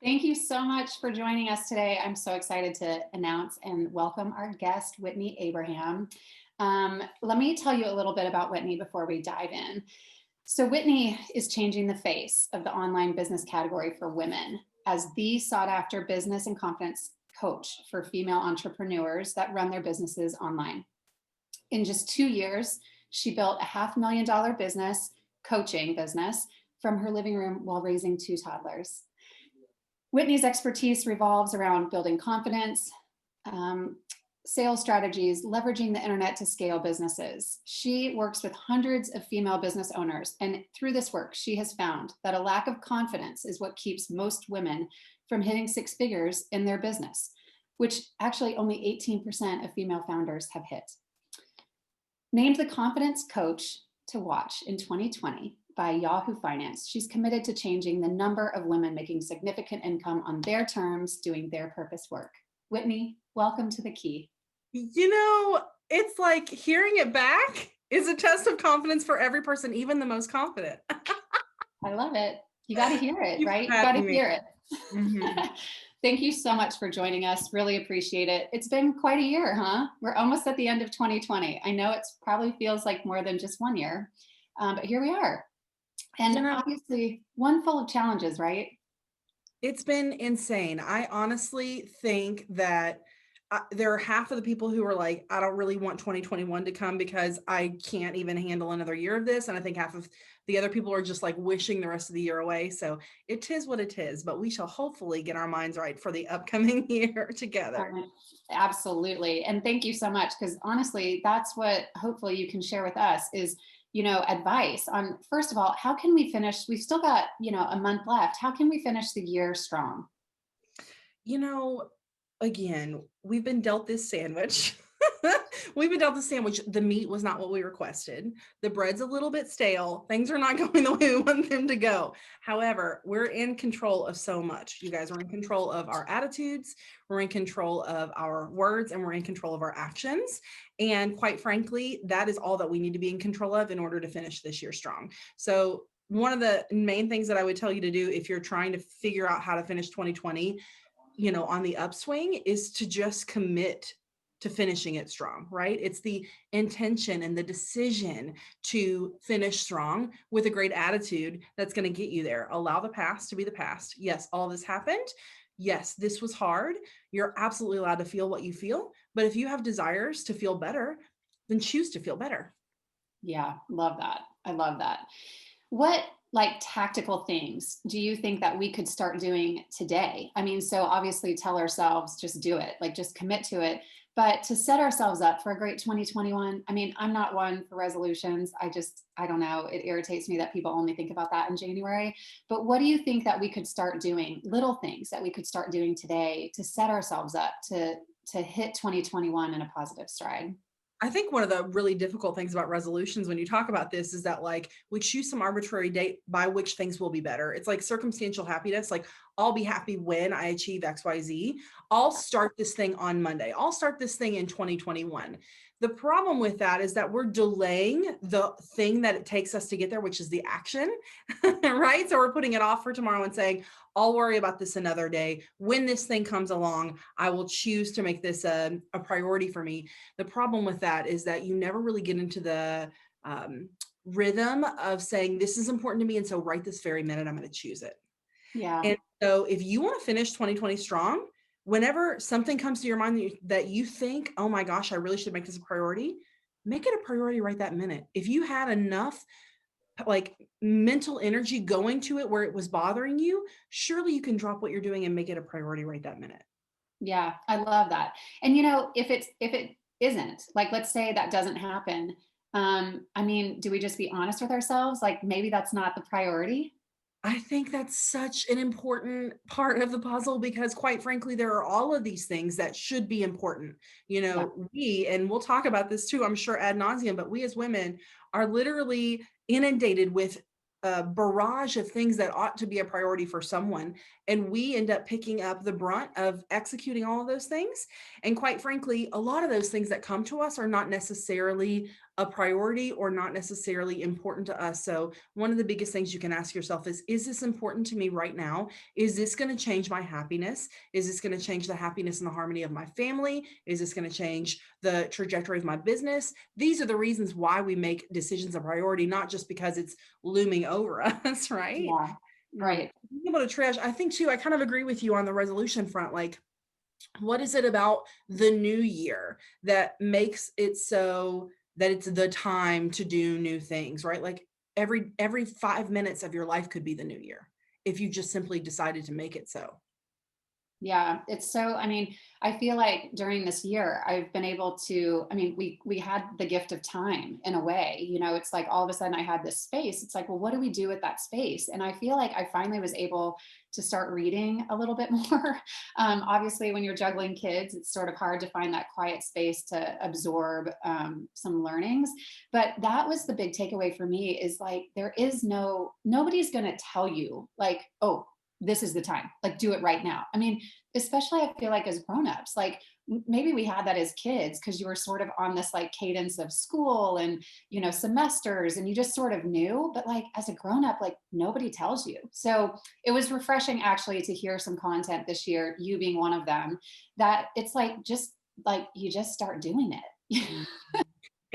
Thank you so much for joining us today. I'm so excited to announce and welcome our guest, Whitney Abraham. Let me tell you a little bit about Whitney before we dive in. So, Whitney is changing the face of the online business category for women as the sought after business and confidence coach for female entrepreneurs that run their businesses online. In just 2 years, she built a $500,000 business, coaching business, from her living room while raising two toddlers. Whitney's expertise revolves around building confidence, um, sales strategies, leveraging the internet to scale businesses. She works with hundreds of female business owners. And through this work, she has found that a lack of confidence is what keeps most women from hitting six figures in their business, which actually only 18% of female founders have hit. Named the Confidence Coach to Watch in 2020 by Yahoo Finance, she's committed to changing the number of women making significant income on their terms, doing their purpose work. Whitney, welcome to The Key. It's like hearing it back is a test of confidence for every person, even the most confident. I love it. You got to hear it, Keep right? You got to having me. hear it. Mhm. Thank you so much for joining us. Really appreciate it. It's been quite a year, huh? We're almost at the end of 2020. I know it's probably feels like more than just 1 year, but here we are. You And know, obviously, one full of challenges, right? it's been insane. I honestly think that there are half of the people who are like, I don't really want 2021 to come because I can't even handle another year of this. And I think half of the other people are just like wishing the rest of the year away. So it is what it is, but we shall hopefully get our minds right for the upcoming year together. Absolutely. And thank you so much. Because honestly, that's what hopefully you can share with us is, advice on, first of all, how can we finish? We've still got, a month left. How can we finish the year strong? You know, again, we've been dealt this sandwich. We've been dealt the sandwich. The meat was not what we requested. The bread's a little bit stale. Things are not going the way we want them to go. However, we're in control of so much. You guys are in control of our attitudes, we're in control of our words, and we're in control of our actions. And quite frankly, that is all that we need to be in control of in order to finish this year strong. So, one of the main things that I would tell you to do if you're trying to figure out how to finish 2020 on the upswing is to just commit to finishing it strong, right? It's the intention and the decision to finish strong with a great attitude that's going to get you there. Allow the past to be the past. Yes, all this happened. Yes, this was hard. You're absolutely allowed to feel what you feel. But if you have desires to feel better, then choose to feel better. Yeah, love that. I love that. What like tactical things do you think that we could start doing today? I mean, so obviously tell ourselves just do it, like just commit to it. But to set ourselves up for a great 2021, I mean, I'm not one for resolutions. I don't know. It irritates me that people only think about that in January. But what do you think that we could start doing, little things that we could start doing today to set ourselves up to hit 2021 in a positive stride? I think one of the really difficult things about resolutions when you talk about this is that like we choose some arbitrary date by which things will be better. It's like circumstantial happiness. Like I'll be happy when I achieve XYZ. I'll start this thing on Monday. I'll start this thing in 2021. The problem with that is that we're delaying the thing that it takes us to get there, which is the action, right? So we're putting it off for tomorrow and saying, I'll worry about this another day. When this thing comes along, I will choose to make this a priority for me. The problem with that is that you never really get into the rhythm of saying, this is important to me. And so right this very minute, I'm going to choose it. Yeah. And so if you want to finish 2020 strong, whenever something comes to your mind that you think, oh my gosh, I really should make this a priority, make it a priority right that minute. If you had enough like mental energy going to it where it was bothering you, surely you can drop what you're doing and make it a priority right that minute. Yeah, I love that. And if it isn't, like let's say that doesn't happen, I mean, do we just be honest with ourselves? Like maybe that's not the priority? I think that's such an important part of the puzzle because, quite frankly, there are all of these things that should be important. Yeah. And we'll talk about this too, I'm sure, ad nauseum, but we as women are literally inundated with a barrage of things that ought to be a priority for someone. And we end up picking up the brunt of executing all of those things. And quite frankly, a lot of those things that come to us are not necessarily a priority or not necessarily important to us. So, one of the biggest things you can ask yourself is this important to me right now? Is this going to change my happiness? Is this going to change the happiness and the harmony of my family? Is this going to change the trajectory of my business? These are the reasons why we make decisions a priority, not just because it's looming over us, right? Yeah, right. Being able to triage, I think too, I kind of agree with you on the resolution front. Like, what is it about the new year that makes it so that it's the time to do new things, right? Like every 5 minutes of your life could be the new year if you just simply decided to make it so. Yeah, it's so, I mean, I feel like during this year I've been able to, I mean, we had the gift of time in a way, it's like all of a sudden I had this space. It's like, well, what do we do with that space? And I feel like I finally was able to start reading a little bit more. Obviously, when you're juggling kids, it's sort of hard to find that quiet space to absorb some learnings. But that was the big takeaway for me is like, nobody's going to tell you like, oh, this is the time, like do it right now. I mean, especially I feel like as grownups, like maybe we had that as kids because you were sort of on this like cadence of school and semesters and you just sort of knew, but like as a grown up, like nobody tells you. So it was refreshing actually to hear some content this year, you being one of them, that it's like you just start doing it. Mm.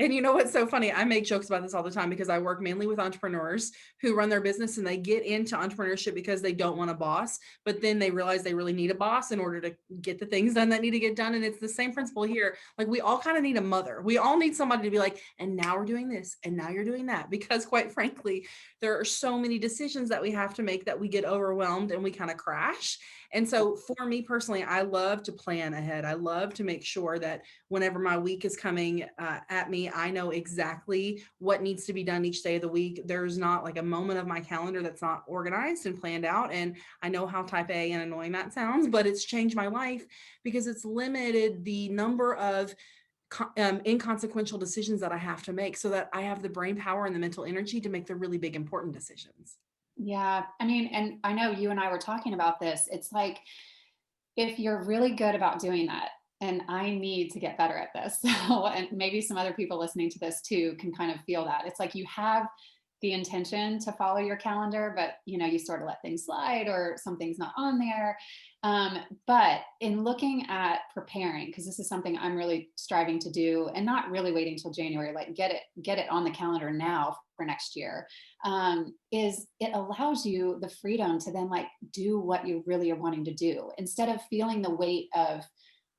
And you know what's so funny? I make jokes about this all the time because I work mainly with entrepreneurs who run their business and they get into entrepreneurship because they don't want a boss, but then they realize they really need a boss in order to get the things done that need to get done. And it's the same principle here. Like we all kind of need a mother. We all need somebody to be like, and now we're doing this and now you're doing that. Because quite frankly, there are so many decisions that we have to make that we get overwhelmed and we kind of crash. And so for me personally, I love to plan ahead. I love to make sure that whenever my week is coming at me, I know exactly what needs to be done each day of the week. There's not like a moment of my calendar that's not organized and planned out. And I know how type A and annoying that sounds, but it's changed my life because it's limited the number of inconsequential decisions that I have to make so that I have the brain power and the mental energy to make the really big, important decisions. Yeah, I mean, and I know you and I were talking about this. It's like if you're really good about doing that, and I need to get better at this. So, and maybe some other people listening to this too can kind of feel that. It's like you have the intention to follow your calendar, but you sort of let things slide or something's not on there. But in looking at preparing, because this is something I'm really striving to do and not really waiting till January, like get it on the calendar now for next year, is it allows you the freedom to then like do what you really are wanting to do instead of feeling the weight of,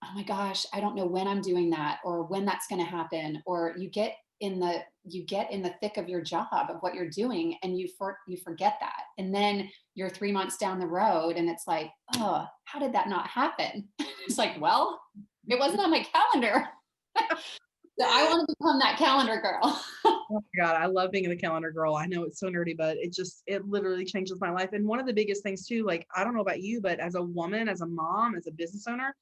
oh my gosh, I don't know when I'm doing that or when that's going to happen. Or you get in the thick of your job of what you're doing and you forget that. And then you're 3 months down the road and it's like, oh, how did that not happen? It's like, well, it wasn't on my calendar. So I want to become that calendar girl. Oh my God, I love being the calendar girl. I know it's so nerdy, but it literally changes my life. And one of the biggest things too, like, I don't know about you, but as a woman, as a mom, as a business owner,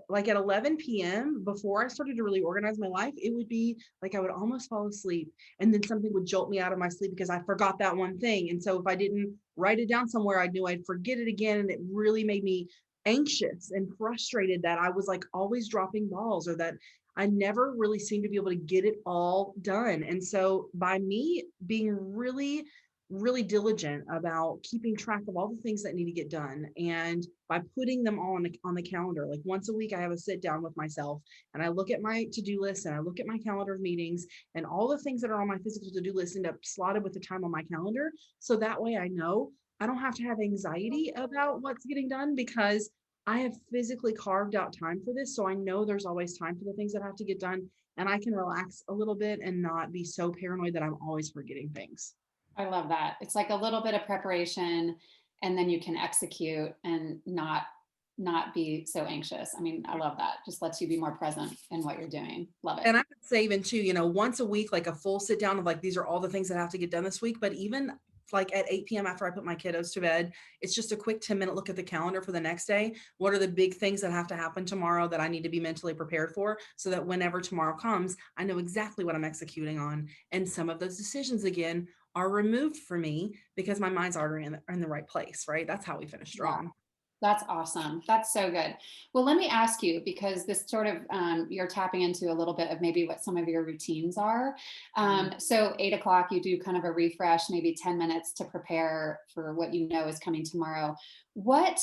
like at 11 p.m., before I started to really organize my life, it would be like I would almost fall asleep and then something would jolt me out of my sleep because I forgot that one thing. And so if I didn't write it down somewhere, I knew I'd forget it again. And it really made me anxious and frustrated that I was like always dropping balls or that I never really seemed to be able to get it all done. And so by me being really, really diligent about keeping track of all the things that need to get done and by putting them all on the calendar, like once a week, I have a sit down with myself and I look at my to-do list and I look at my calendar of meetings and all the things that are on my physical to-do list end up slotted with the time on my calendar. So that way I know I don't have to have anxiety about what's getting done because I have physically carved out time for this. So I know there's always time for the things that have to get done and I can relax a little bit and not be so paranoid that I'm always forgetting things. I love that. It's like a little bit of preparation and then you can execute and not be so anxious. I mean, I love that. Just lets you be more present in what you're doing. Love it. And I would say even too, once a week, like a full sit down of like, these are all the things that have to get done this week. But even like at 8 p.m. after I put my kiddos to bed, it's just a quick 10-minute look at the calendar for the next day. What are the big things that have to happen tomorrow that I need to be mentally prepared for so that whenever tomorrow comes, I know exactly what I'm executing on. And some of those decisions again are removed for me because my mind's already in the right place, right? That's how we finish Yeah. strong. That's awesome. That's so good. Well, let me ask you, because this sort of, you're tapping into a little bit of maybe what some of your routines are. Mhm. So 8 o'clock, you do kind of a refresh, maybe 10 minutes to prepare for what you know is coming tomorrow. What,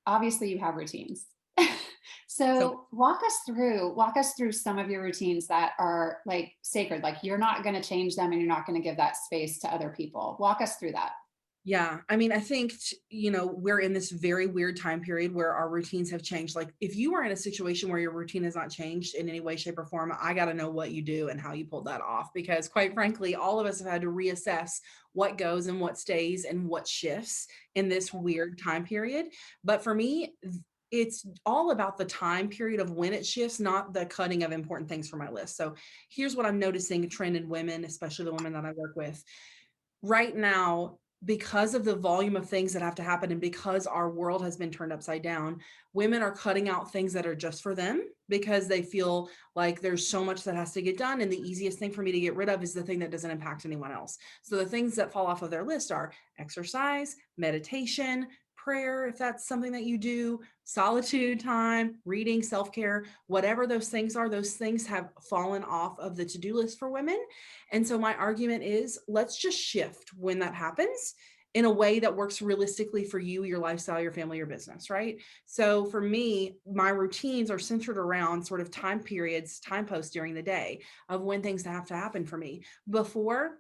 obviously you have routines. So So walk us through some of your routines that are like sacred, like you're not going to change them and you're not going to give that space to other people. Walk us through that. yeah, I mean, I think, we're in this very weird time period where our routines have changed. Like, if you are in a situation where your routine has not changed in any way, shape, or form, I got to know what you do and how you pulled that off. Because, quite frankly, all of us have had to reassess what goes and what stays and what shifts in this weird time period. But for me, it's all about the time period of when it shifts, not the cutting of important things from my list. So, here's what I'm noticing a trend in women, especially the women that I work with right now, because of the volume of things that have to happen and because our world has been turned upside down, women are cutting out things that are just for them because they feel like there's so much that has to get done. And the easiest thing for me to get rid of is the thing that doesn't impact anyone else. So the things that fall off of their list are exercise, meditation, prayer, if that's something that you do, solitude time, reading, self care, whatever those things are, those things have fallen off of the to do list for women. And so my argument is let's just shift when that happens in a way that works realistically for you, your lifestyle, your family, your business, right? So for me, my routines are centered around sort of time periods, time posts during the day of when things have to happen for me. Before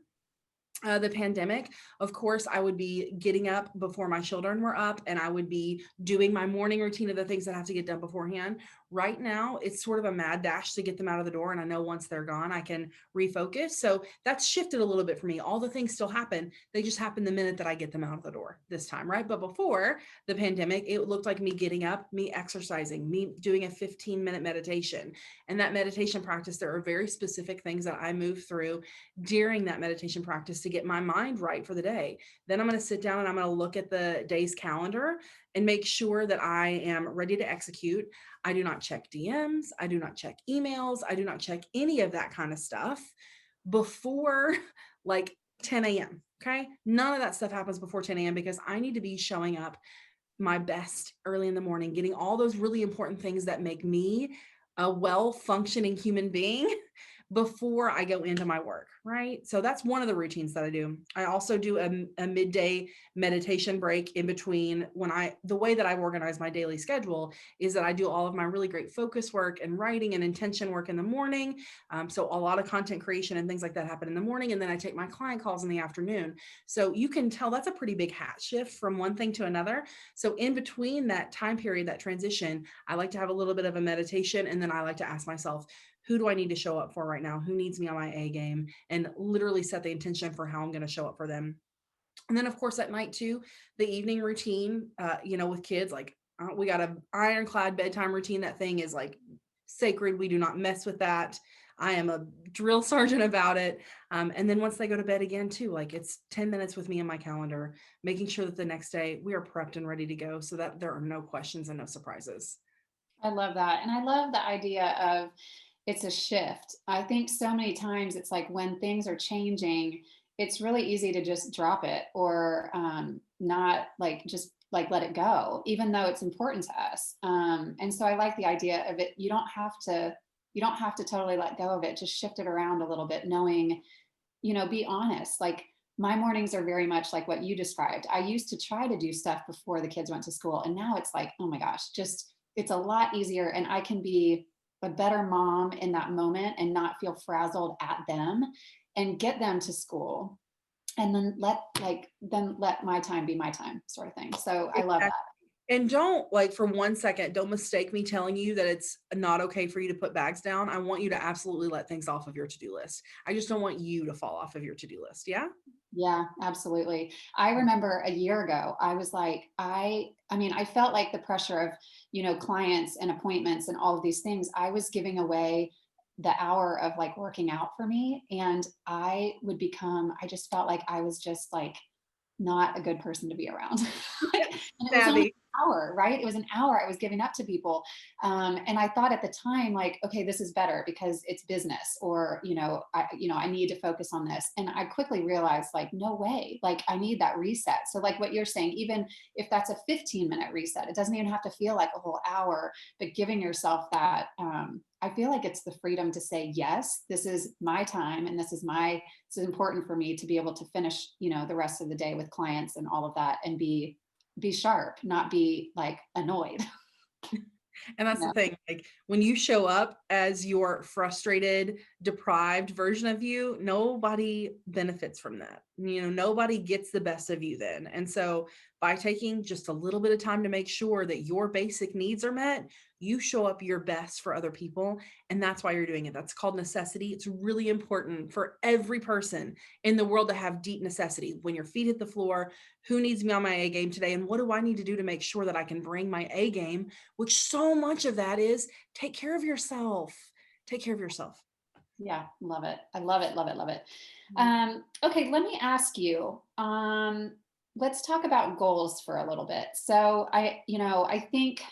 the pandemic, of course, I would be getting up before my children were up and I would be doing my morning routine of the things that have to get done beforehand. Right now, it's sort of a mad dash to get them out of the door. And I know once they're gone, I can refocus. So that's shifted a little bit for me. All the things still happen. They just happen the minute that I get them out of the door this time, right? But before the pandemic, it looked like me getting up, me exercising, me doing a 15-minute meditation. And that meditation practice, there are very specific things that I move through during that meditation practice to get my mind right for the day. Then I'm going to sit down and I'm going to look at the day's calendar and make sure that I am ready to execute. I do not check DMs. I do not check emails. I do not check any of that kind of stuff before like 10 a.m. Okay. None of that stuff happens before 10 a.m. because I need to be showing up my best early in the morning, getting all those really important things that make me a well functioning human being before I go into my work, right? So that's one of the routines that I do. I also do a midday meditation break in between the way that I organize my daily schedule is that I do all of my really great focus work and writing and intention work in the morning. So a lot of content creation and things like that happen in the morning. And then I take my client calls in the afternoon. So you can tell that's a pretty big hat shift from one thing to another. So in between that time period, that transition, I like to have a little bit of a meditation. And then I like to ask myself, who do I need to show up for right now? Who needs me on my A game? And literally set the intention for how I'm going to show up for them. And then, of course, at night too, the evening routine, with kids, like we got a ironclad bedtime routine. That thing is like sacred. We do not mess with that. I am a drill sergeant about it. And then once they go to bed again, too, like it's 10 minutes with me in my calendar, making sure that the next day we are prepped and ready to go so that there are no questions and no surprises. I love that. And I love the idea of it's a shift. I think so many times it's like when things are changing, it's really easy to just drop it or not like just like let it go, even though it's important to us. And so I like the idea of it. You don't have to totally let go of it. Just shift it around a little bit, knowing, be honest. Like my mornings are very much like what you described. I used to try to do stuff before the kids went to school. And now it's like, oh my gosh, just it's a lot easier. And I can be a better mom in that moment and not feel frazzled at them and get them to school. And then let my time be my time, sort of thing. So I love that. And don't like for 1 second, don't mistake me telling you that it's not okay for you to put bags down. I want you to absolutely let things off of your to-do list. I just don't want you to fall off of your to-do list. Yeah. Yeah, absolutely. I remember a year ago, I was like, I mean, I felt like the pressure of, clients and appointments and all of these things. I was giving away the hour of like working out for me. And I just felt like I was just like not a good person to be around. Like, and it was only Savvy. hour, right? It was an hour I was giving up to people. And I thought at the time, like, okay, this is better because it's business, or, I need to focus on this. And I quickly realized, like, no way, like, I need that reset. So like what you're saying, even if that's a 15-minute reset, it doesn't even have to feel like a whole hour, but giving yourself that, I feel like it's the freedom to say, yes, this is my time, and this is important for me to be able to finish, the rest of the day with clients and all of that, and be sharp, not be like annoyed. And that's the thing, like when you show up as your frustrated, deprived version of you, nobody benefits from that. Nobody gets the best of you then. And so by taking just a little bit of time to make sure that your basic needs are met, you show up your best for other people. And that's why you're doing it. That's called necessity. It's really important for every person in the world to have deep necessity. When your feet hit the floor, who needs me on my A game today? And what do I need to do to make sure that I can bring my A game? Which so much of that is take care of yourself. Take care of yourself. Yeah, love it. I love it, love it, love it. Mhm. Okay, let me ask you. Let's talk about goals for a little bit. So I think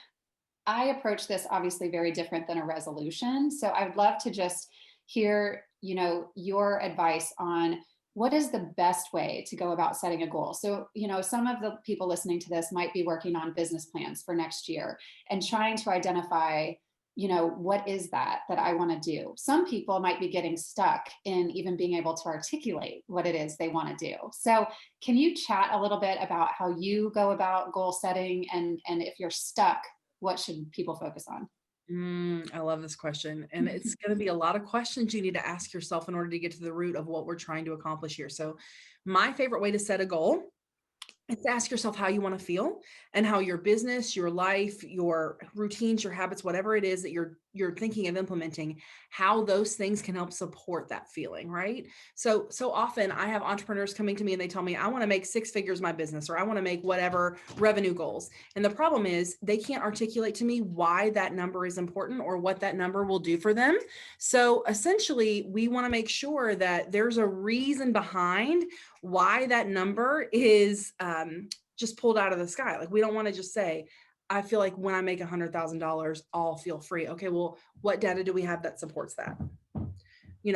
I approach this obviously very different than a resolution. So I would love to just hear, your advice on what is the best way to go about setting a goal. So, some of the people listening to this might be working on business plans for next year and trying to identify, what is that I want to do. Some people might be getting stuck in even being able to articulate what it is they want to do. So, can you chat a little bit about how you go about goal setting, and if you're stuck, what should people focus on? I love this question. And it's going to be a lot of questions you need to ask yourself in order to get to the root of what we're trying to accomplish here. So, my favorite way to set a goal, it's ask yourself how you want to feel and how your business, your life, your routines, your habits, whatever it is that you're thinking of implementing, how those things can help support that feeling, right? So often I have entrepreneurs coming to me and they tell me, I want to make six figures my business, or I want to make whatever revenue goals. And the problem is they can't articulate to me why that number is important or what that number will do for them. So essentially, we want to make sure that there's a reason behind why that number is just pulled out of the sky. Like we don't want to just say, I feel like when I make $100,000, I'll feel free. Okay, well, what data do we have that supports that?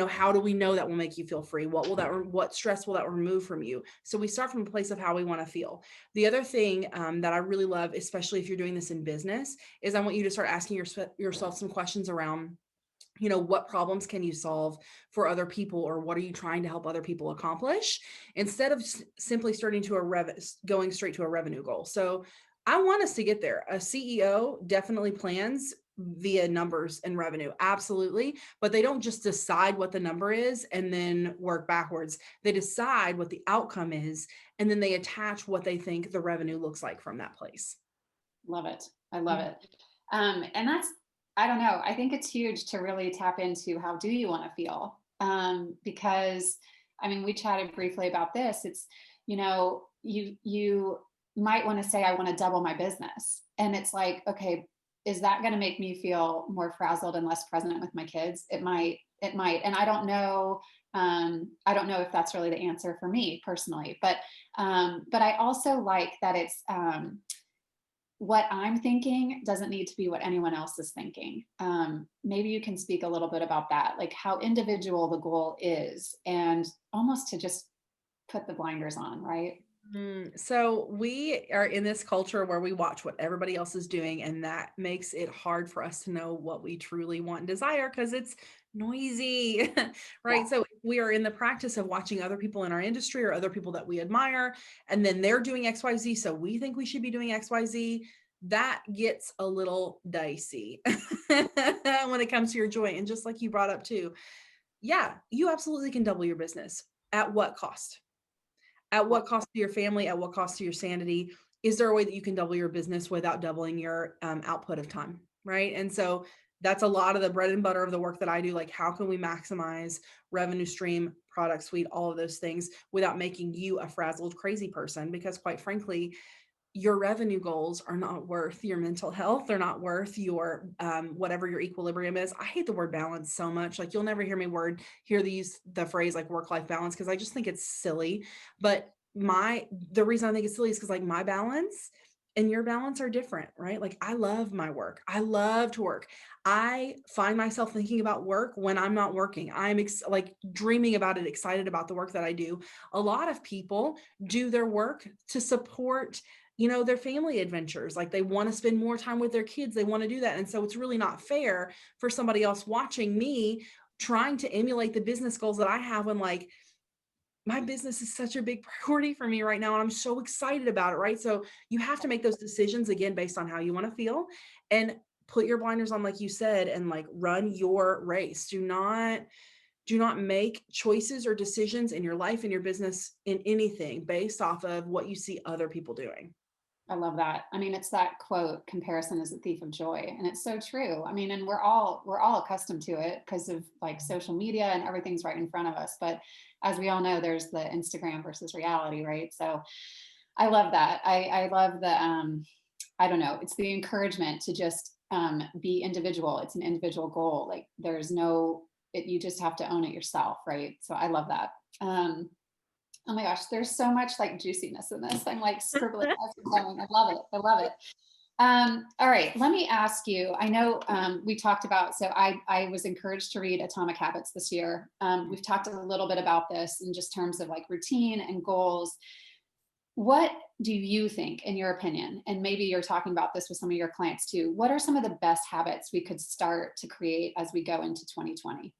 How do we know that will make you feel free? What stress will that remove from you? So we start from a place of how we want to feel. The other thing that I really love, especially if you're doing this in business, is I want you to start asking yourself some questions around, what problems can you solve for other people, or what are you trying to help other people accomplish, instead of simply going straight to a revenue goal. So I want us to get there. A CEO definitely plans via numbers and revenue, absolutely, but they don't just decide what the number is and then work backwards. They decide what the outcome is, and then they attach what they think the revenue looks like from that place. Love it. I love it. And that's, I don't know, I think it's huge to really tap into how do you want to feel? Because I mean, we chatted briefly about this. It's, you might want to say, I want to double my business. And it's like, okay, is that going to make me feel more frazzled and less present with my kids? It might. And I don't know if that's really the answer for me personally, but I also like that it's, what I'm thinking doesn't need to be what anyone else is thinking. Maybe you can speak a little bit about that, like how individual the goal is, and almost to just put the blinders on, right? So we are in this culture where we watch what everybody else is doing, and that makes it hard for us to know what we truly want and desire because it's noisy, Yeah. right? So we are in the practice of watching other people in our industry or other people that we admire, and then they're doing XYZ. So we think we should be doing XYZ. That gets a little dicey when it comes to your joy. And just like you brought up too, yeah, you absolutely can double your business. At what cost? At what cost to your family? At what cost to your sanity? Is there a way that you can double your business without doubling your output of time? Right. And so that's a lot of the bread and butter of the work that I do. Like, how can we maximize revenue stream, product suite, all of those things without making you a frazzled, crazy person? Because quite frankly, your revenue goals are not worth your mental health. They're not worth your whatever your equilibrium is. I hate the word balance so much. Like you'll never hear the phrase like work-life balance, because I just think it's silly. But the reason I think it's silly is because like my balance and your balance are different, right? Like I love my work. I love to work. I find myself thinking about work when I'm not working. Like dreaming about it, excited about the work that I do. A lot of people do their work to support, their family adventures. Like they want to spend more time with their kids. They want to do that. And so it's really not fair for somebody else watching me trying to emulate the business goals that I have when like my business is such a big priority for me right now and I'm so excited about it, right? So you have to make those decisions again based on how you want to feel and put your blinders on like you said and like run your race. Do not make choices or decisions in your life and your business in anything based off of what you see other people doing. I love that. I mean, it's that quote, comparison is a thief of joy. And it's so true. I mean, and we're all accustomed to it because of like social media and everything's right in front of us. But as we all know, there's the Instagram versus reality, right? So I love that. I love the I don't know, it's the encouragement to just be individual. It's an individual goal. Like there's no you just have to own it yourself, right? So I love that. Oh my gosh, there's so much like juiciness in this. I'm like scribbling as we're going. I love it. I love it. All right, let me ask you. I know we talked about, so I was encouraged to read Atomic Habits this year. We've talked a little bit about this in just terms of like routine and goals. What do you think, in your opinion, and maybe you're talking about this with some of your clients too, what are some of the best habits we could start to create as we go into 2020?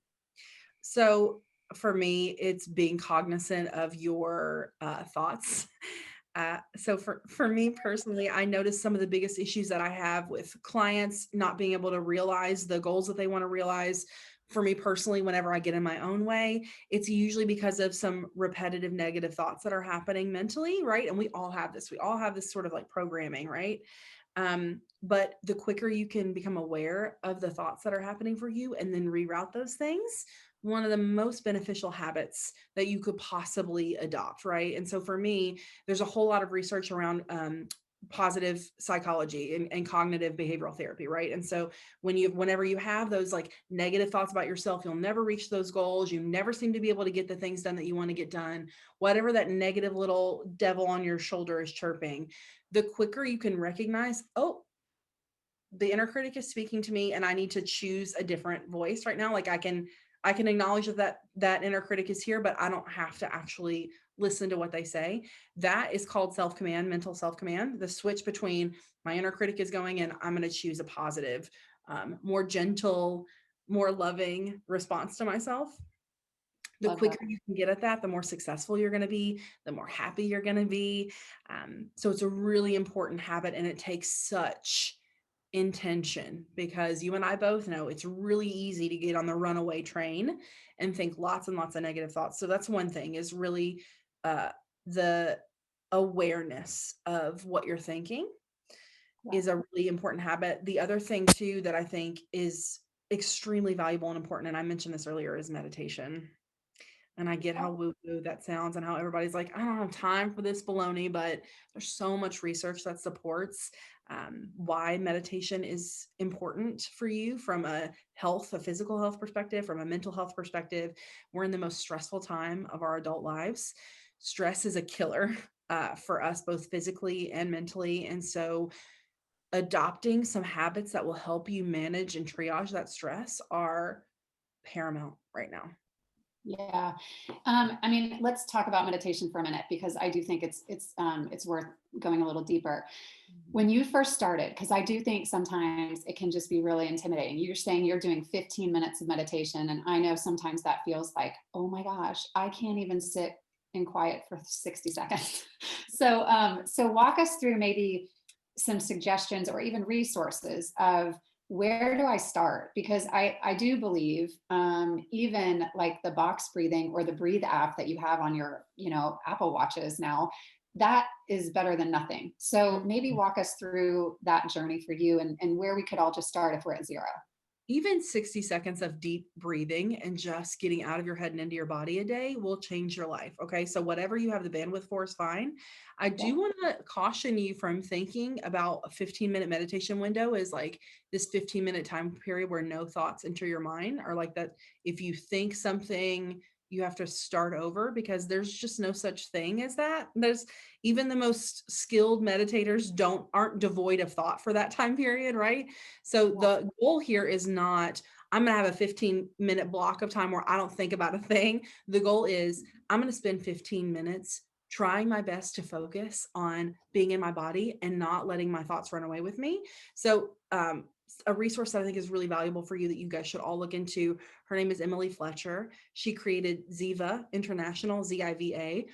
So for me, it's being cognizant of your thoughts. So for me personally, I notice some of the biggest issues that I have with clients not being able to realize the goals that they want to realize. For me personally, whenever I get in my own way, it's usually because of some repetitive negative thoughts that are happening mentally, right? And we all have this. We all have this sort of like programming, right? But the quicker you can become aware of the thoughts that are happening for you and then reroute those things, one of the most beneficial habits that you could possibly adopt, right? And so for me, there's a whole lot of research around positive psychology and cognitive behavioral therapy, right? And so whenever you have those like negative thoughts about yourself, you'll never reach those goals, you never seem to be able to get the things done that you want to get done, whatever that negative little devil on your shoulder is chirping, the quicker you can recognize, oh, the inner critic is speaking to me and I need to choose a different voice right now. Like I can acknowledge that inner critic is here, but I don't have to actually listen to what they say. That is called self-command, mental self-command. The switch between my inner critic is going and I'm going to choose a positive, more gentle, more loving response to myself. The Love that. quicker you can get at that, the more successful you're going to be, the more happy you're going to be. So it's a really important habit and it takes such intention because you and I both know it's really easy to get on the runaway train and think lots and lots of negative thoughts. So that's one thing is really the awareness of what you're thinking Yeah. is a really important habit. The other thing too that I think is extremely valuable and important, and I mentioned this earlier, is meditation. And I get how woo-woo that sounds and how everybody's like, I don't have time for this baloney, but there's so much research that supports why meditation is important for you from a physical health perspective, from a mental health perspective. We're in the most stressful time of our adult lives. Stress is a killer for us, both physically and mentally. And so adopting some habits that will help you manage and triage that stress are paramount right now. Yeah. I mean, let's talk about meditation for a minute because I do think it's worth going a little deeper. When you first started, because I do think sometimes it can just be really intimidating. You're saying you're doing 15 minutes of meditation, and I know sometimes that feels like, oh my gosh, I can't even sit in quiet for 60 seconds. So walk us through maybe some suggestions or even resources of where do I start? Because I do believe even like the box breathing or the breathe app that you have on your, Apple watches now, that is better than nothing. So maybe walk us through that journey for you and where we could all just start if we're at zero. Even 60 seconds of deep breathing and just getting out of your head and into your body a day will change your life. Okay. So, whatever you have the bandwidth for is fine. I Yeah. do want to caution you from thinking about a 15-minute meditation window is like this 15-minute time period where no thoughts enter your mind, or like that if you think something, you have to start over because there's just no such thing as that. There's even the most skilled meditators aren't devoid of thought for that time period, right? So Yeah. the goal here is not I'm going to have a 15-minute block of time where I don't think about a thing. The goal is I'm going to spend 15 minutes trying my best to focus on being in my body and not letting my thoughts run away with me. So, a resource that I think is really valuable for you that you guys should all look into. Her name is Emily Fletcher. She created Ziva International, ZIVA.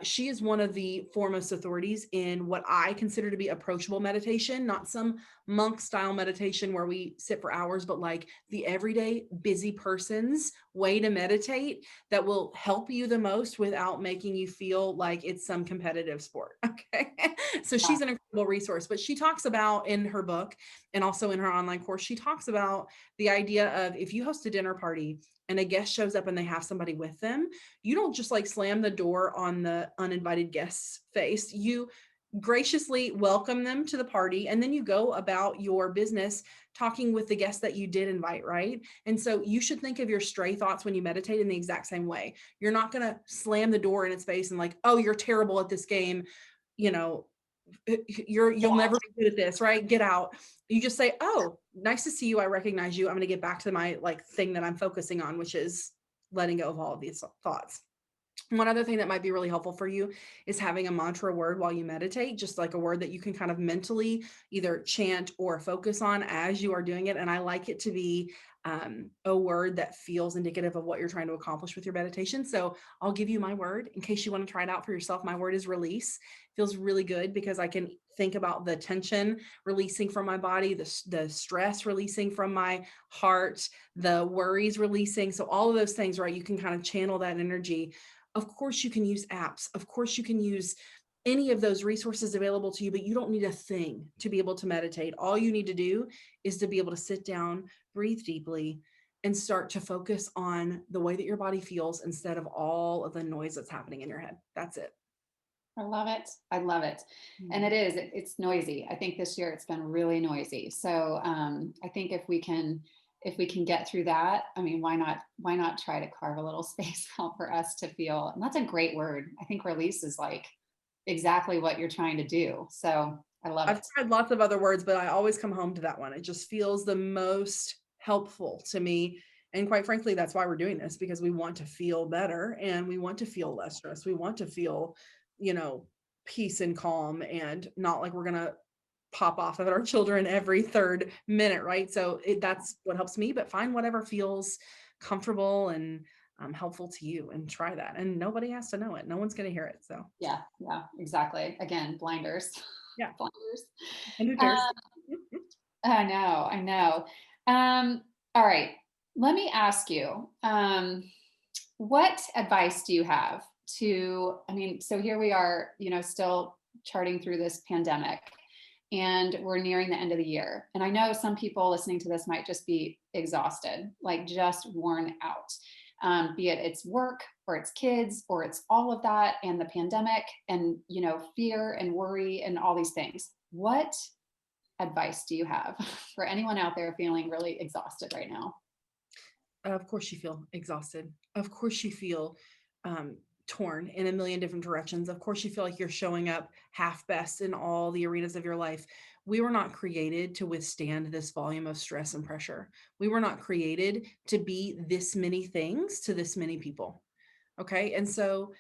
She is one of the foremost authorities in what I consider to be approachable meditation, not some monk style meditation where we sit for hours, but like the everyday busy person's way to meditate that will help you the most without making you feel like it's some competitive sport. Okay. So she's an incredible resource, but she talks about in her book and also in her online course, she talks about the idea of if you host a dinner party and a guest shows up and they have somebody with them, you don't just like slam the door on the uninvited guest's face. You graciously welcome them to the party and then you go about your business talking with the guests that you did invite, right? And so you should think of your stray thoughts when you meditate in the exact same way. You're not going to slam the door in its face and like, oh, you're terrible at this game, you know, you'll never be good at this, right? Get out. You just say, oh, nice to see you, I recognize you, I'm going to get back to my like thing that I'm focusing on, which is letting go of all of these thoughts. One other thing that might be really helpful for you is having a mantra word while you meditate, just like a word that you can kind of mentally either chant or focus on as you are doing it. And I like it to be a word that feels indicative of what you're trying to accomplish with your meditation. So I'll give you my word in case you want to try it out for yourself. My word is release. Feels really good because I can think about the tension releasing from my body, the stress releasing from my heart, the worries releasing. So all of those things, right? You can kind of channel that energy. Of course, you can use apps. Of course, you can use any of those resources available to you, but you don't need a thing to be able to meditate. All you need to do is to be able to sit down, breathe deeply, and start to focus on the way that your body feels instead of all of the noise that's happening in your head. That's it. I love it. I love it. And Mm. it is, it's noisy. I think this year it's been really noisy. So I think if we can get through that, I mean, why not try to carve a little space out for us to feel, and that's a great word. I think release is like exactly what you're trying to do. So I love I've it. tried lots of other words, but I always come home to that one. It just feels the most helpful to me. And quite frankly, that's why we're doing this because we want to feel better and we want to feel less stress. We want to feel, you know, peace and calm and not like we're going to pop off at our children every third minute, right? So that's what helps me, but find whatever feels comfortable and helpful to you and try that. And nobody has to know it. No one's going to hear it. So Yeah, yeah, exactly. Again, blinders, yeah. blinders. And who cares? Um, I know, I know. All right, let me ask you, what advice do you have to, I mean, so here we are, still charting through this pandemic and we're nearing the end of the year. And I know some people listening to this might just be exhausted, like just worn out, be it it's work or it's kids or it's all of that and the pandemic and, fear and worry and all these things. What advice do you have for anyone out there feeling really exhausted right now? Of course you feel exhausted. Of course you feel um, torn in a million different directions. Of course you feel like you're showing up half best in all the arenas of your life. We were not created to withstand this volume of stress and pressure. We were not created to be this many things to this many people. Okay. And so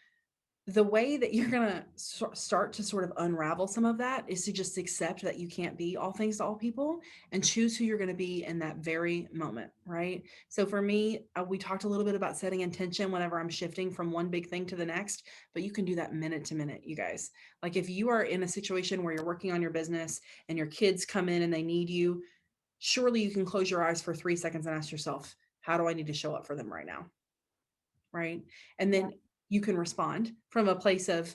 the way that you're going to start to sort of unravel some of that is to just accept that you can't be all things to all people and choose who you're going to be in that very moment, right? So for me, we talked a little bit about setting intention whenever I'm shifting from one big thing to the next, but you can do that minute to minute, you guys. Like if you are in a situation where you're working on your business and your kids come in and they need you, surely you can close your eyes for 3 seconds and ask yourself, how do I need to show up for them right now? Right. And Yeah. then you can respond from a place of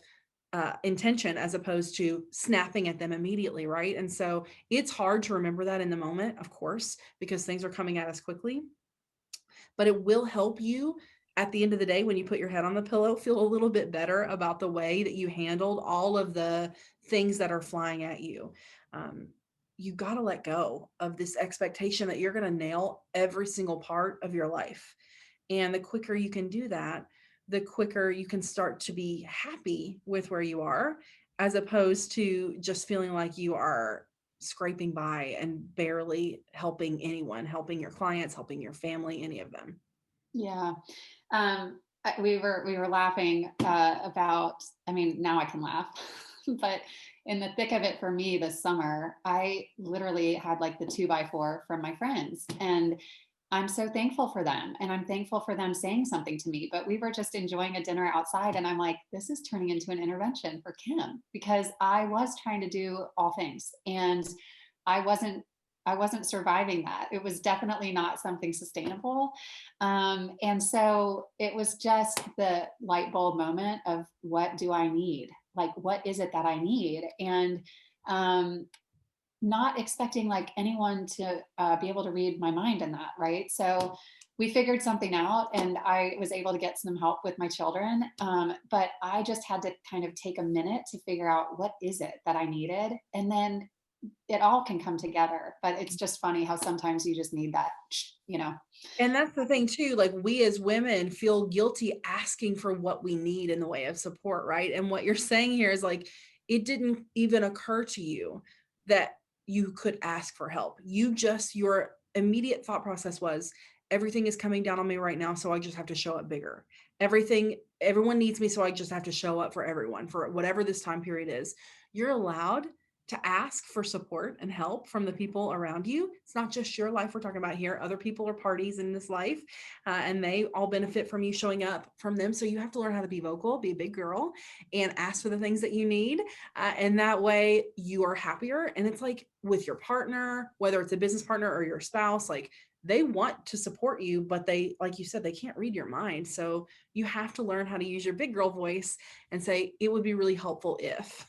intention as opposed to snapping at them immediately. Right. And so it's hard to remember that in the moment, of course, because things are coming at us quickly, but it will help you at the end of the day when you put your head on the pillow feel a little bit better about the way that you handled all of the things that are flying at you. Um, you got to let go of this expectation that you're going to nail every single part of your life. And the quicker you can do that, the quicker you can start to be happy with where you are, as opposed to just feeling like you are scraping by and barely helping anyone, helping your clients, helping your family, any of them. Yeah. We were laughing about. I mean, now I can laugh, but in the thick of it for me this summer, I literally had like the 2x4 from my friends, and I'm so thankful for them, and I'm thankful for them saying something to me. But we were just enjoying a dinner outside, and I'm like, this is turning into an intervention for Kim because I was trying to do all things, and I wasn't. I wasn't surviving that. It was definitely not something sustainable. And so it was just the light bulb moment of what do I need? Like, what is it that I need? And um, not expecting like anyone to be able to read my mind in that, right? So we figured something out, and I was able to get some help with my children. But I just had to kind of take a minute to figure out what is it that I needed, and then it all can come together. But it's just funny how sometimes you just need that, you know. And that's the thing too, like we as women feel guilty asking for what we need in the way of support, right? And what you're saying here is like, it didn't even occur to you that you could ask for help. Your immediate thought process was, everything is coming down on me right now, so I just have to show up bigger. Everyone needs me, so I just have to show up for everyone for whatever this time period is. You're allowed to ask for support and help from the people around you. It's not just your life we're talking about here. Other people are parties in this life, and they all benefit from you showing up from them. So you have to learn how to be vocal, be a big girl, and ask for the things that you need. And that way you are happier. And it's like with your partner, whether it's a business partner or your spouse, like they want to support you, but they, like you said, they can't read your mind. So you have to learn how to use your big girl voice and say, it would be really helpful if.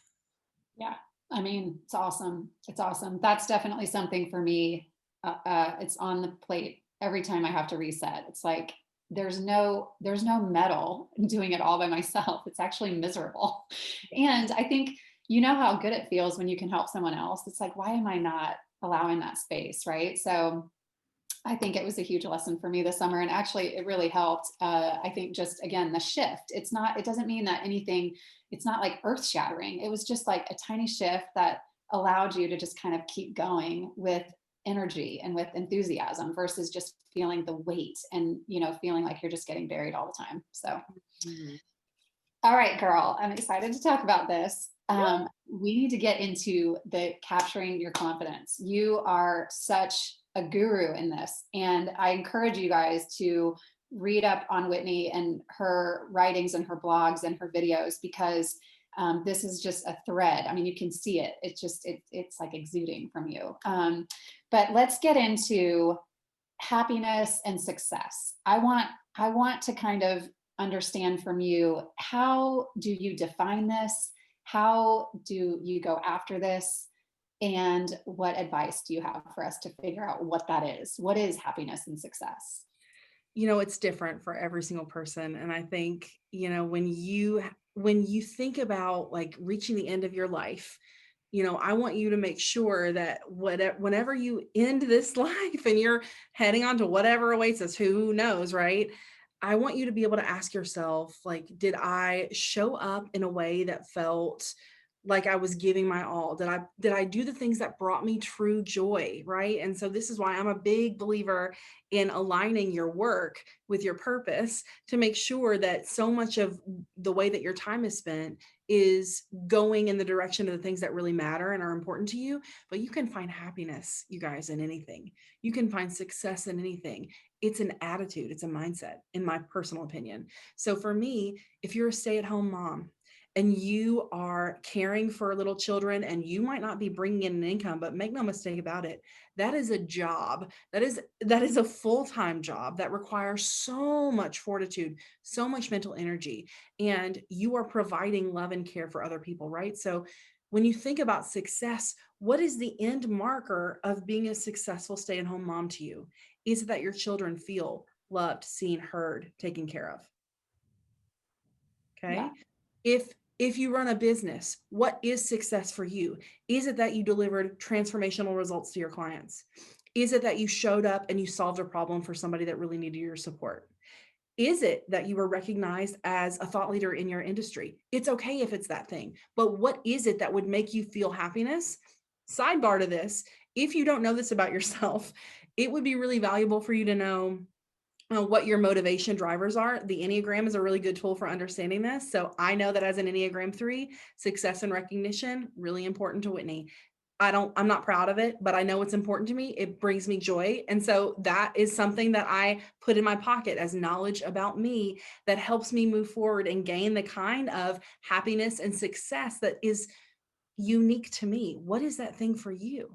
Yeah. I mean, it's awesome. It's awesome. That's definitely something for me. It's on the plate every time I have to reset. It's like there's no medal in doing it all by myself. It's actually miserable. And I think you know how good it feels when you can help someone else. It's like, why am I not allowing that space? Right. So I think it was a huge lesson for me this summer. And actually, it really helped. I think just again, the shift. It doesn't mean that anything, it's not like earth shattering. It was just like a tiny shift that allowed you to just kind of keep going with energy and with enthusiasm versus just feeling the weight and, feeling like you're just getting buried all the time. So, Mhm. all right, girl, I'm excited to talk about this. Yeah. We need to get into the capturing your confidence. You are such a guru in this. And I encourage you guys to read up on Whitney and her writings and her blogs and her videos because this is just a thread. I mean, you can see it. It's like exuding from you. But let's get into happiness and success. I want to kind of understand from you, how do you define this? How do you go after this? And what advice do you have for us to figure out what that is? What is happiness and success? It's different for every single person. And I think, when you think about like reaching the end of your life, I want you to make sure that whenever you end this life and you're heading on to whatever awaits us, who knows, right? I want you to be able to ask yourself, like, did I show up in a way that felt like I was giving my all? Did I do the things that brought me true joy, right? And so this is why I'm a big believer in aligning your work with your purpose to make sure that so much of the way that your time is spent is going in the direction of the things that really matter and are important to you. But you can find happiness, you guys, in anything. You can find success in anything. It's an attitude, it's a mindset, in my personal opinion. So for me, if you're a stay-at-home mom and you are caring for little children and you might not be bringing in an income, but make no mistake about it, that is a job. That is a full-time job that requires so much fortitude, so much mental energy, and you are providing love and care for other people, right? So when you think about success, what is the end marker of being a successful stay-at-home mom to you? Is it that your children feel loved, seen, heard, taken care of? Yeah. Okay. If you run a business, what is success for you? Is it that you delivered transformational results to your clients? Is it that you showed up and you solved a problem for somebody that really needed your support? Is it that you were recognized as a thought leader in your industry? It's okay if it's that thing, but what is it that would make you feel happiness? Sidebar to this, if you don't know this about yourself, it would be really valuable for you to know what your motivation drivers are. The Enneagram is a really good tool for understanding this. So I know that as an Enneagram 3, success and recognition, really important to Whitney. I'm not proud of it, but I know it's important to me. It brings me joy. And so that is something that I put in my pocket as knowledge about me that helps me move forward and gain the kind of happiness and success that is unique to me. What is that thing for you?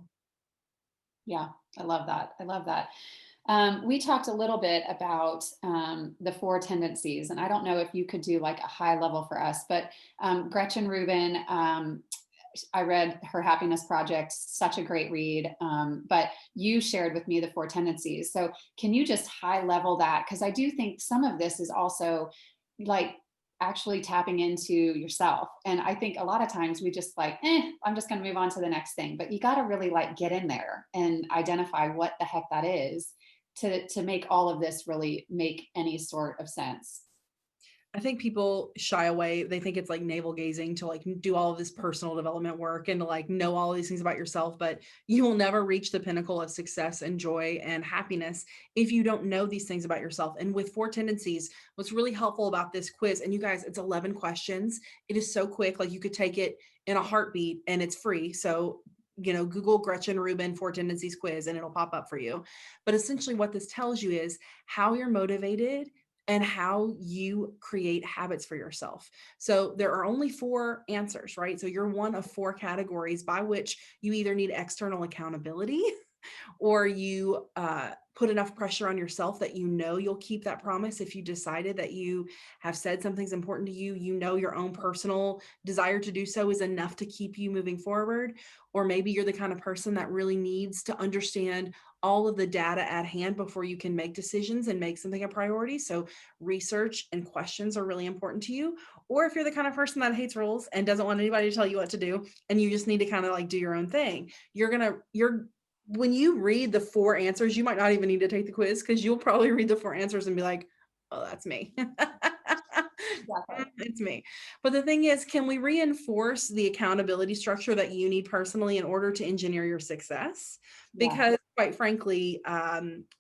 Yeah, I love that. I love that. We talked a little bit about the four tendencies, and I don't know if you could do like a high level for us, but Gretchen Rubin, I read her Happiness Project, such a great read. But you shared with me the four tendencies. So can you just high level that? Because I do think some of this is also like actually tapping into yourself. And I think a lot of times we just like, I'm just going to move on to the next thing. But you got to really like get in there and identify what the heck that is to make all of this really make any sort of sense. I think people shy away. They think it's like navel gazing to like do all of this personal development work and to like know all these things about yourself, but you will never reach the pinnacle of success and joy and happiness if you don't know these things about yourself. And with Four Tendencies, what's really helpful about this quiz, and you guys, it's 11 questions. It is so quick. Like you could take it in a heartbeat and it's free. So Google Gretchen Rubin Four Tendencies quiz and it'll pop up for you. But essentially, what this tells you is how you're motivated and how you create habits for yourself. So there are only four answers, right? So you're one of four categories by which you either need external accountability or you put enough pressure on yourself that you'll keep that promise. If you decided that you have said something's important to you, your own personal desire to do so is enough to keep you moving forward. Or maybe you're the kind of person that really needs to understand all of the data at hand before you can make decisions and make something a priority. So research and questions are really important to you. Or if you're the kind of person that hates rules and doesn't want anybody to tell you what to do, and you just need to kind of like do your own thing, you're when you read the four answers, you might not even need to take the quiz because you'll probably read the four answers and be like, oh, that's me. Exactly. It's me. But the thing is, can we reinforce the accountability structure that you need personally in order to engineer your success? Yeah. Because quite frankly,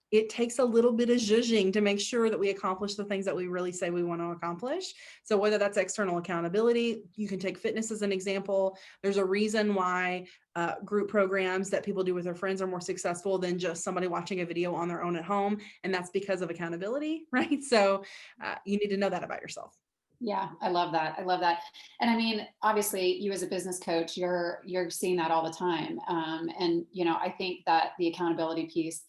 it takes a little bit of zhuzhing to make sure that we accomplish the things that we really say we want to accomplish. So whether that's external accountability, you can take fitness as an example. There's a reason why group programs that people do with their friends are more successful than just somebody watching a video on their own at home. And that's because of accountability, right? So you need to know that about yourself. Yeah, I love that. I love that. And I mean, obviously, you as a business coach, you're seeing that all the time. And I think that the accountability piece,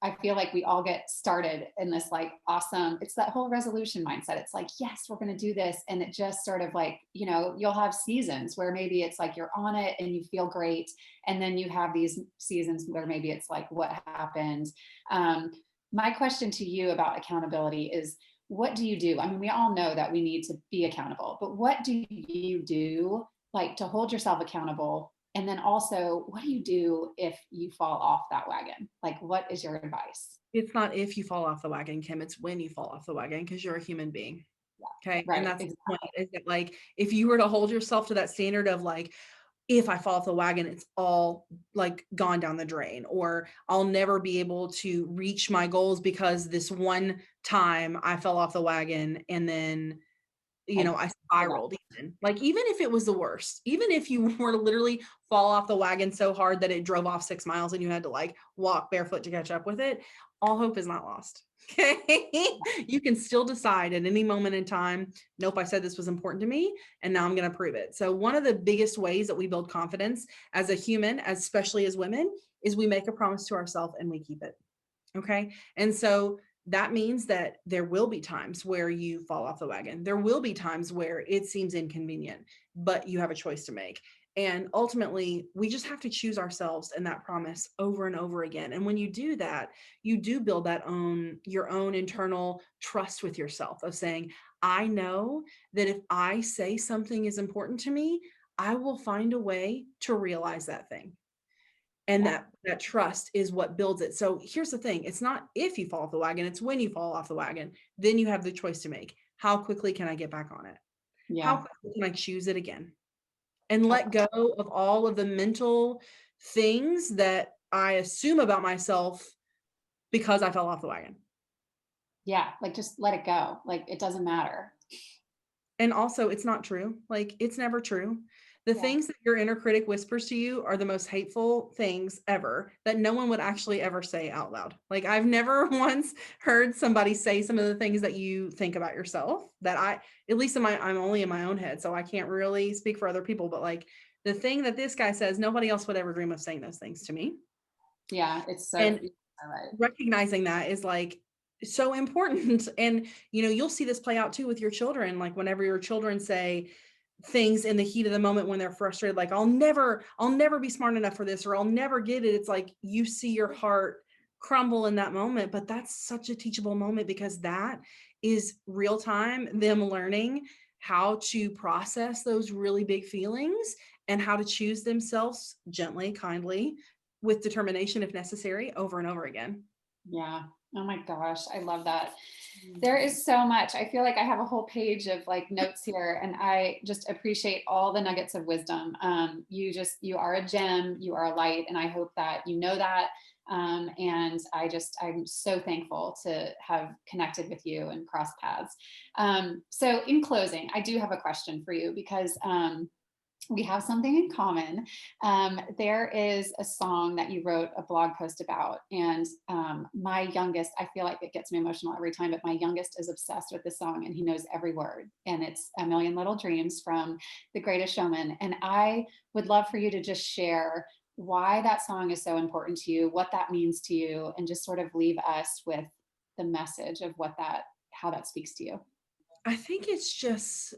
I feel like we all get started in this like awesome. It's that whole resolution mindset. It's like, yes, we're going to do this, and it just sort of like you'll have seasons where maybe it's like you're on it and you feel great, and then you have these seasons where maybe it's like, what happened? Um, my question to you about accountability is, what do you do? I mean, we all know that we need to be accountable, but what do you do like to hold yourself accountable? And then also, what do you do if you fall off that wagon? Like, what is your advice? It's not if you fall off the wagon, Kim, it's when you fall off the wagon because you're a human being. Yeah, Okay. And right. that's the point Exactly. is that like if you were to hold yourself to that standard of like, if I fall off the wagon, it's all like gone down the drain, or I'll never be able to reach my goals because this one time I fell off the wagon and then Okay. I I got spiraled even. Like, even if it was the worst, even if you were to literally fall off the wagon so hard that it drove off 6 miles and you had to like walk barefoot to catch up with it, all hope is not lost. Okay. You can still decide at any moment in time, nope, I said this was important to me and now I'm going to prove it. So one of the biggest ways that we build confidence as a human, especially as women, is we make a promise to ourselves and we keep it. Okay. And so that means that there will be times where you fall off the wagon. There will be times where it seems inconvenient, but you have a choice to make. And ultimately, we just have to choose ourselves and that promise over and over again. And when you do that, you do build your own internal trust with yourself of saying, I know that if I say something is important to me, I will find a way to realize that thing. And Yeah. that trust is what builds it. So here's the thing. It's not if you fall off the wagon, it's when you fall off the wagon. Then you have the choice to make. How quickly can I get back on it? How Yeah. quickly can I choose it again? And let Okay. go of all of the mental things that I assume about myself because I fell off the wagon. Yeah. Like just let it go. Like it doesn't matter. And also, it's not true. Like, it's never true. The Yeah. things that your inner critic whispers to you are the most hateful things ever that no one would actually ever say out loud. Like, I've never once heard somebody say some of the things that you think about yourself that at least I'm only in my own head, so I can't really speak for other people. But like the thing that this guy says, nobody else would ever dream of saying those things to me. Yeah. It's so, And you're so right. recognizing that is like so important. And you'll see this play out too with your children. Like whenever your children say things in the heat of the moment when they're frustrated, like I'll never be smart enough for this, or I'll never get it. It's like you see your heart crumble in that moment. But that's such a teachable moment, because that is real time them learning how to process those really big feelings and how to choose themselves gently, kindly, with determination if necessary, over and over again. Yeah. Oh my gosh. I love that. There is so much. I feel like I have a whole page of like notes here, and I just appreciate all the nuggets of wisdom. You are a gem, you are a light, and I hope that you know that. And I'm so thankful to have connected with you and crossed paths. So, in closing, I do have a question for you because we have something in common. There is a song that you wrote a blog post about, and my youngest, I feel like it gets me emotional every time, but my youngest is obsessed with this song and he knows every word. And it's A Million Little Dreams from The Greatest Showman. And I would love for you to just share why that song is so important to you, what that means to you, and just sort of leave us with the message of how that speaks to you. I think it's just,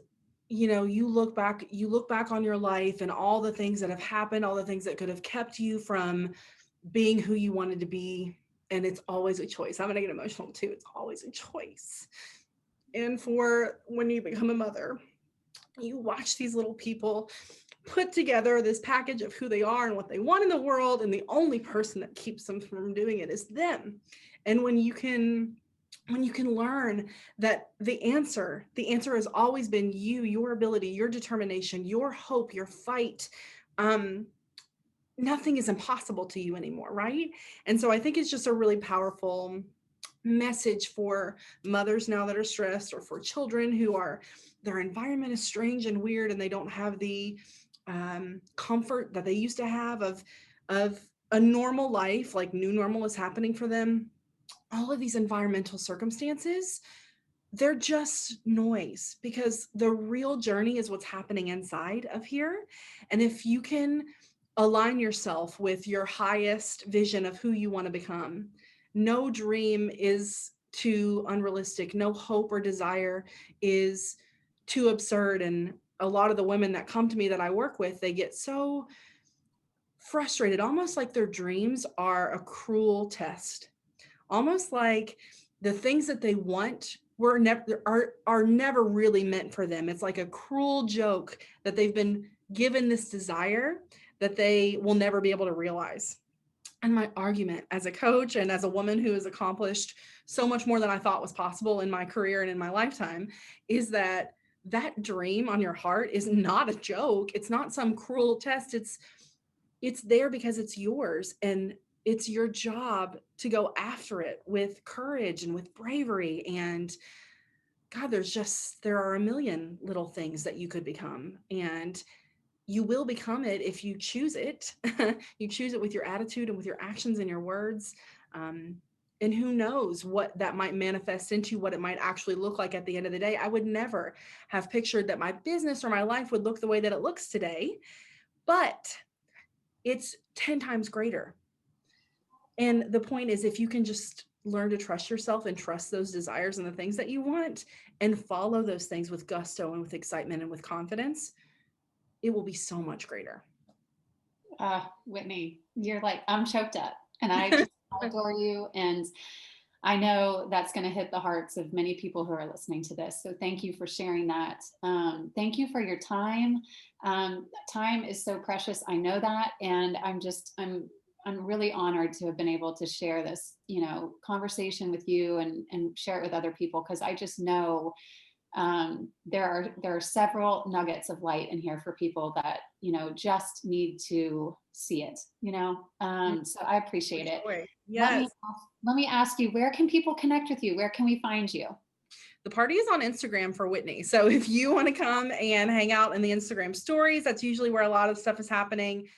you look back on your life and all the things that have happened, all the things that could have kept you from being who you wanted to be. And it's always a choice. I'm going to get emotional too. It's always a choice. And for when you become a mother, you watch these little people put together this package of who they are and what they want in the world, and the only person that keeps them from doing it is them. And when you can learn that the answer has always been you, your ability, your determination, your hope, your fight, um nothing is impossible to you anymore, right? And so I think it's just a really powerful message for mothers now that are stressed, or for children who are, their environment is strange and weird and they don't have the comfort that they used to have of a normal life. Like new normal is happening for them. All of these environmental circumstances, they're just noise, because the real journey is what's happening inside of here. And if you can align yourself with your highest vision of who you want to become, no dream is too unrealistic, no hope or desire is too absurd. And a lot of the women that come to me that I work with, they get so frustrated, almost like their dreams are a cruel test, almost like the things that they want are never really meant for them. It's like a cruel joke that they've been given this desire that they will never be able to realize. And my argument as a coach and as a woman who has accomplished so much more than I thought was possible in my career and in my lifetime is that that dream on your heart is not a joke. It's not some cruel test. It's there because it's yours, and it's your job to go after it with courage and with bravery. And God, there are a million little things that you could become, and you will become it if you choose it. You choose it with your attitude and with your actions and your words. um, and who knows what that might manifest into, what it might actually look like at the end of the day. I would never have pictured that my business or my life would look the way that it looks today, but it's 10 times greater. And the point is, if you can just learn to trust yourself and trust those desires and the things that you want, and follow those things with gusto and with excitement and with confidence, it will be so much greater. Whitney, you're like, I'm choked up, and I just adore you. And I know that's going to hit the hearts of many people who are listening to this. So thank you for sharing that. Thank you for your time. Time is so precious. I know that. And I'm I'm really honored to have been able to share this, conversation with you and share it with other people, because I just know there are several nuggets of light in here for people that just need to see it. So I appreciate it. Joy. Let me Yes. let me ask you, where can people connect with you? Where can we find you? The party is on Instagram for Whitney. So if you want to come and hang out in the Instagram stories, that's usually where a lot of stuff is happening.